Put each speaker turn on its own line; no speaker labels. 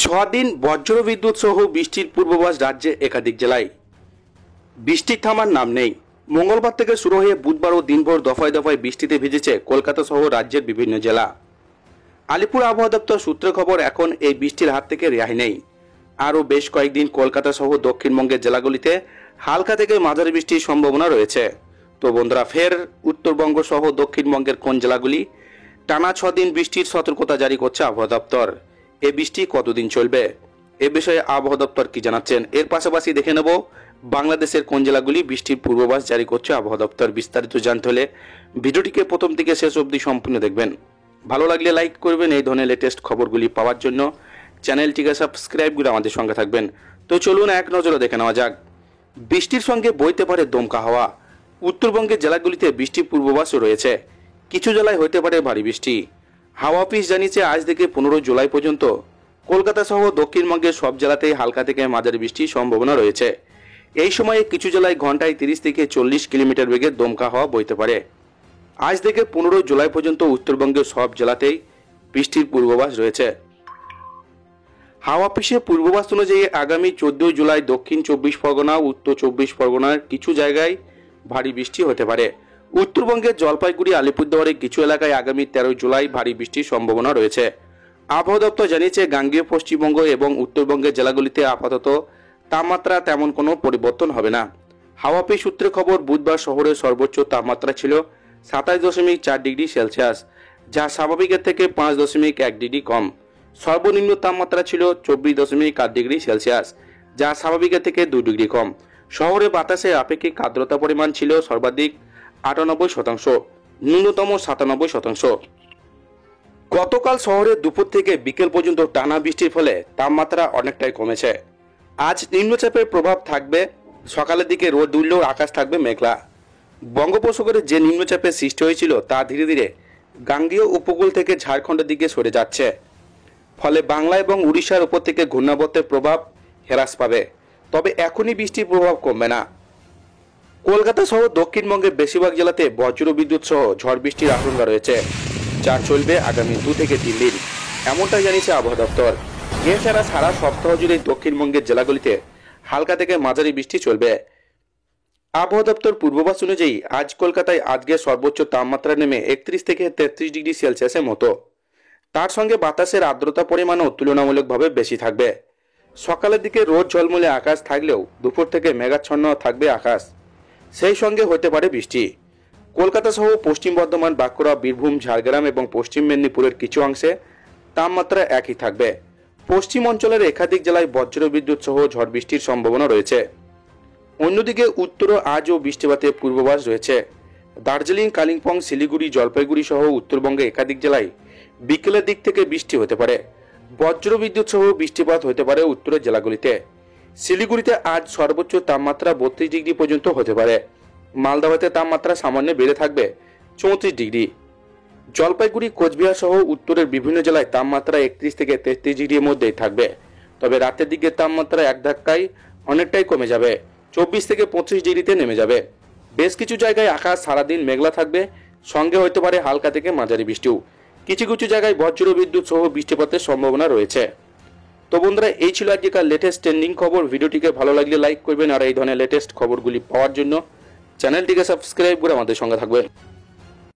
দিন বজ্রবিদ্যুৎ সহ বৃষ্টির পূর্বাভাস রাজ্যে একাধিক জেলায়। বৃষ্টির থামার নাম নেই। মঙ্গলবার থেকে শুরু হয়ে বুধবারও দিনভর দফায় দফায় বৃষ্টিতে ভিজেছে কলকাতা সহ রাজ্যের বিভিন্ন জেলা। আলিপুর আবহাওয়া দপ্তর সূত্রে খবর, এখন এই বৃষ্টির হাত থেকে রেহাই নেই। আরও বেশ কয়েকদিন কলকাতা সহ দক্ষিণবঙ্গের জেলাগুলিতে হালকা থেকে মাঝারি বৃষ্টির সম্ভাবনা রয়েছে। তো বন্ধুরা, ফের উত্তরবঙ্গ সহ দক্ষিণবঙ্গের কোন জেলাগুলি টানা 6 দিন বৃষ্টির সতর্কতা জারি করছে আবহাওয়া দপ্তর? এ বৃষ্টি কতদিন চলবে, এ বিষয়ে আবহাওয়া দপ্তর কি জানাচ্ছেন? এর পাশাপাশি দেখে নেব বাংলাদেশের কোন জেলাগুলি বৃষ্টির পূর্বাভাস জারি করছে আবহাওয়া দপ্তর। বিস্তারিত জানতে হলে ভিডিওটিকে প্রথম থেকে শেষ অবধি সম্পূর্ণ দেখবেন। ভালো লাগলে লাইক করবেন। এই ধরনের লেটেস্ট খবরগুলি পাওয়ার জন্য চ্যানেলটিকে সাবস্ক্রাইব করে আমাদের সঙ্গে থাকবেন। তো চলুন এক নজরে দেখে নেওয়া যাক। বৃষ্টির সঙ্গে বইতে পারে দমকা হাওয়া। উত্তরবঙ্গের জেলাগুলিতে বৃষ্টির পূর্বাভাসও রয়েছে। কিছু জেলায় হতে পারে ভারী বৃষ্টি। হাওয়া অফিস জানিয়েছে আজ থেকে 15 জুলাই পর্যন্ত কলকাতা সহ দক্ষিণবঙ্গের সব জেলাতেই হালকা থেকে মাঝারি বৃষ্টির সম্ভাবনা রয়েছে। এই সময়ে কিছু জেলায় ঘন্টায় 30 থেকে 40 কিলোমিটার বেগে দমকা হাওয়া বইতে পারে। আজ থেকে 15 জুলাই পর্যন্ত উত্তরবঙ্গের সব জেলাতেই বৃষ্টির পূর্বাভাস রয়েছে। হাওয়া অফিসের পূর্বাভাস অনুযায়ী আগামী 14 জুলাই দক্ষিণ 24 পরগনা, উত্তর 24 পরগনার কিছু জায়গায় ভারী বৃষ্টি হতে পারে। উত্তরবঙ্গের জলপাইগুড়ি, আলিপুরদুয়ারের কিছু এলাকায় আগামী 13 জুলাই ভারী বৃষ্টির সম্ভাবনা রয়েছে। আবহাওয়া দপ্তর জানিয়েছে গাঙ্গেয় পশ্চিমবঙ্গ এবং উত্তরবঙ্গের জেলাগুলিতে আপাতত তাপমাত্রা তেমন কোনো পরিবর্তন হবে না। হাওয়া অফিস সূত্রে খবর, বুধবার শহরের সর্বোচ্চ তাপমাত্রা ছিল 27.4 ডিগ্রি সেলসিয়াস, যা স্বাভাবিকের থেকে 5.1 ডিগ্রি কম। সর্বনিম্ন তাপমাত্রা ছিল 24.8 ডিগ্রি সেলসিয়াস, যা স্বাভাবিকের থেকে 2 ডিগ্রি কম। শহরে বাতাসে আপেক্ষিক আর্দ্রতা পরিমাণ ছিল সর্বাধিক 98%, ন্যূনতম 97%। গতকাল শহরে দুপুর থেকে বিকেল পর্যন্ত টানা বৃষ্টির ফলে তাপমাত্রা অনেকটাই কমেছে। আজ নিম্নচাপের প্রভাব থাকবে। সকালের দিকে রোদ উঠলেও আকাশ থাকবে মেঘলা। বঙ্গোপসাগরে যে নিম্নচাপের সৃষ্টি হয়েছিল তা ধীরে ধীরে গাঙ্গেয় উপকূল থেকে ঝাড়খণ্ডের দিকে সরে যাচ্ছে। ফলে বাংলা এবং উড়িষ্যার উপর থেকে ঘূর্ণাবর্তের প্রভাব হ্রাস পাবে। তবে এখনই বৃষ্টির প্রভাব কমবে না। কলকাতা সহ দক্ষিণবঙ্গের বেশিরভাগ জেলাতে বজ্রবিদ্যুৎ সহ ঝড় বৃষ্টির আশঙ্কা রয়েছে, যা চলবে আগামী 2 থেকে 3 দিন, এমনটাই জানিয়েছে আবহাওয়া দপ্তর। এছাড়া সারা সপ্তাহ জুড়ে দক্ষিণবঙ্গের জেলাগুলিতে হালকা থেকে মাঝারি বৃষ্টি চলবে। আবহাওয়া দপ্তর পূর্বাভাস অনুযায়ী আজ কলকাতায় আজকে সর্বোচ্চ তাপমাত্রা নেমে 31 থেকে 33 ডিগ্রি সেলসিয়াসের মতো। তার সঙ্গে বাতাসের আর্দ্রতা পরিমাণও তুলনামূলকভাবে বেশি থাকবে। সকালের দিকে রোদ ঝলমলে আকাশ থাকলেও দুপুর থেকে মেঘাচ্ছন্ন থাকবে আকাশ, সেই সঙ্গে হতে পারে বৃষ্টি। কলকাতা সহ পশ্চিম বর্ধমান, বাঁকুড়া, বীরভূম, ঝাড়গ্রাম এবং পশ্চিম মেদিনীপুরের কিছু অংশে তাপমাত্রা একই থাকবে। পশ্চিম অঞ্চলের একাধিক জেলায় বজ্রবিদ্যুৎ সহ ঝড় বৃষ্টির সম্ভাবনা রয়েছে। অন্যদিকে উত্তরও আজও বৃষ্টিপাতের পূর্বাভাস রয়েছে। দার্জিলিং, কালিম্পং, শিলিগুড়ি, জলপাইগুড়ি সহ উত্তরবঙ্গে একাধিক জেলায় বিকেলের দিক থেকে বৃষ্টি হতে পারে। বজ্রবিদ্যুৎ সহ বৃষ্টিপাত হতে পারে উত্তরের জেলাগুলিতে। শিলিগুড়িতে আজ সর্বোচ্চ তাপমাত্রা 32 ডিগ্রি পর্যন্ত হতে পারে। মালদাতে তাপমাত্রা সামান্য বেড়ে থাকবে 34 ডিগ্রি। জলপাইগুড়ি, কোচবিহার সহ উত্তরের বিভিন্ন জেলায় তাপমাত্রা 31 থেকে 33 ডিগ্রির মধ্যেই থাকবে। তবে রাতের দিকে তাপমাত্রা এক ধাক্কায় অনেকটাই কমে যাবে, 24 থেকে 25 ডিগ্রিতে নেমে যাবে। বেশ কিছু জায়গায় আকাশ সারাদিন মেঘলা থাকবে, সঙ্গে হতে পারে হালকা থেকে মাঝারি বৃষ্টিও। কিছু কিছু জায়গায় বজ্রবিদ্যুৎ সহ বৃষ্টিপাতের সম্ভাবনা রয়েছে। তো বন্ধুরা, এই ছিল আজকের লেটেস্ট ট্রেন্ডিং খবর। ভিডিওটিকে ভালো লাগলে লাইক করবেন, আর এই ধরনের লেটেস্ট খবরগুলি পাওয়ার জন্য চ্যানেলটিকে সাবস্ক্রাইব করে আমাদের সঙ্গে থাকবেন।